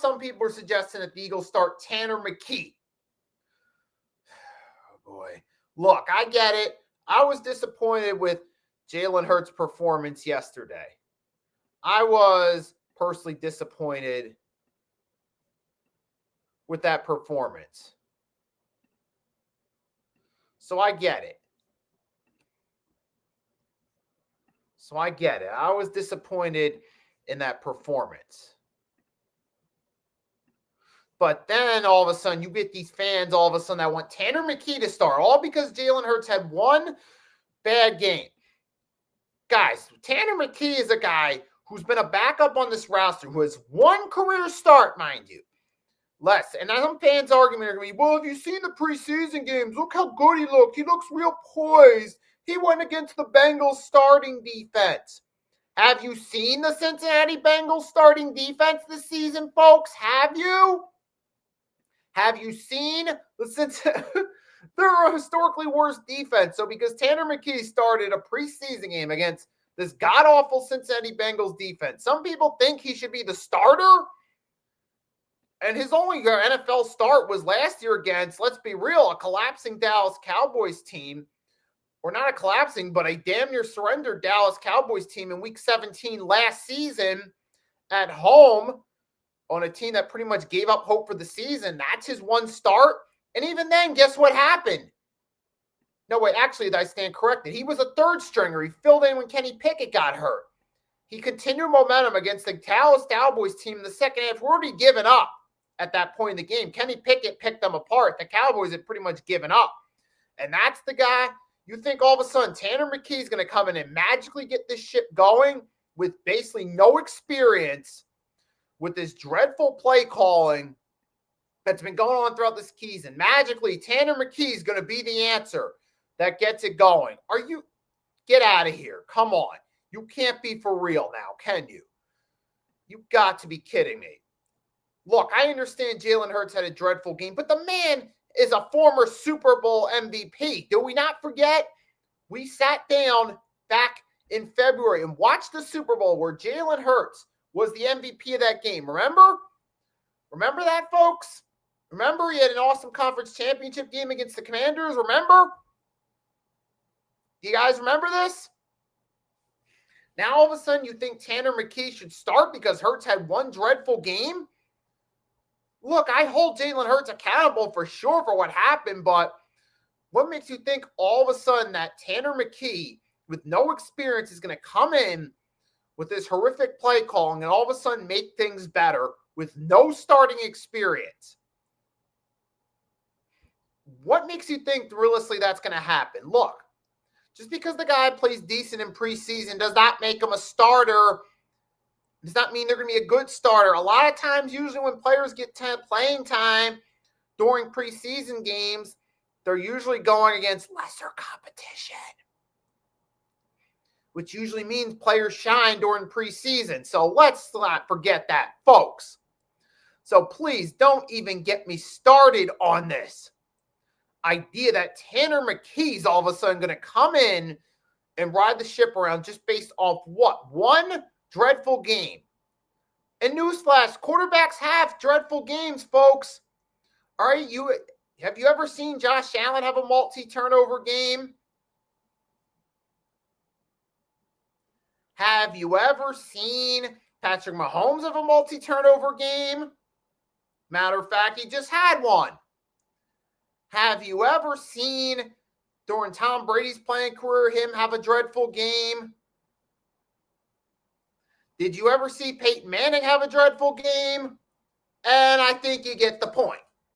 some people are suggesting that the Eagles start Tanner McKee. Oh, boy. Look, I get it. I was disappointed with Jalen Hurts' performance yesterday. I was personally disappointed with that performance. So I get it. I was disappointed in that performance. But then all of a sudden, you get these fans all of a sudden that want Tanner McKee to start, all because Jalen Hurts had one bad game. Guys, Tanner McKee is a guy who's been a backup on this roster, who has one career start, mind you. Less. And some fans' argument are going to be, well, have you seen the preseason games? Look how good he looked. He looks real poised. He went against the Bengals starting defense. Have you seen the Cincinnati Bengals starting defense this season, folks? Have you? Have you seen the Cincinnati? They're a historically worse defense. So because Tanner McKee started a preseason game against this god-awful Cincinnati Bengals defense, some people think he should be the starter. And his only NFL start was last year against, let's be real, a collapsing Dallas Cowboys team. Or not a collapsing, but a damn near surrendered Dallas Cowboys team in Week 17 last season at home on a team that pretty much gave up hope for the season. That's his one start. And even then, guess what happened? No, wait, actually, I stand corrected. He was a third stringer. He filled in when Kenny Pickett got hurt. He continued momentum against the Dallas Cowboys team in the second half. We're already given up at that point in the game. Kenny Pickett picked them apart. The Cowboys had pretty much given up. And that's the guy. You think all of a sudden Tanner McKee is going to come in and magically get this ship going with basically no experience with this dreadful play calling that's been going on throughout this season. Magically, Tanner McKee is going to be the answer that gets it going. Get out of here. Come on. You can't be for real now, can you? You've got to be kidding me. Look, I understand Jalen Hurts had a dreadful game, but the man is a former Super Bowl MVP. Do we not forget? We sat down back in February and watched the Super Bowl where Jalen Hurts was the MVP of that game. Remember? Remember that, folks? Remember he had an awesome conference championship game against the Commanders? Remember? Do you guys remember this? Now all of a sudden you think Tanner McKee should start because Hurts had one dreadful game? Look, I hold Jalen Hurts accountable for sure for what happened, but what makes you think all of a sudden that Tanner McKee, with no experience, is going to come in with this horrific play calling and all of a sudden make things better with no starting experience? What makes you think realistically that's going to happen? Look, just because the guy plays decent in preseason does not make him a starter. Does not mean they're going to be a good starter. A lot of times, usually when players get playing time during preseason games, they're usually going against lesser competition, which usually means players shine during preseason. So let's not forget that, folks. So please don't even get me started on this idea that Tanner McKee's all of a sudden going to come in and ride the ship around just based off what? One dreadful game. And newsflash, quarterbacks have dreadful games, folks. All right, have you ever seen Josh Allen have a multi-turnover game? Have you ever seen Patrick Mahomes have a multi-turnover game? Matter of fact, he just had one. Have you ever seen, during Tom Brady's playing career, him have a dreadful game? Did you ever see Peyton Manning have a dreadful game? And I think you get the point.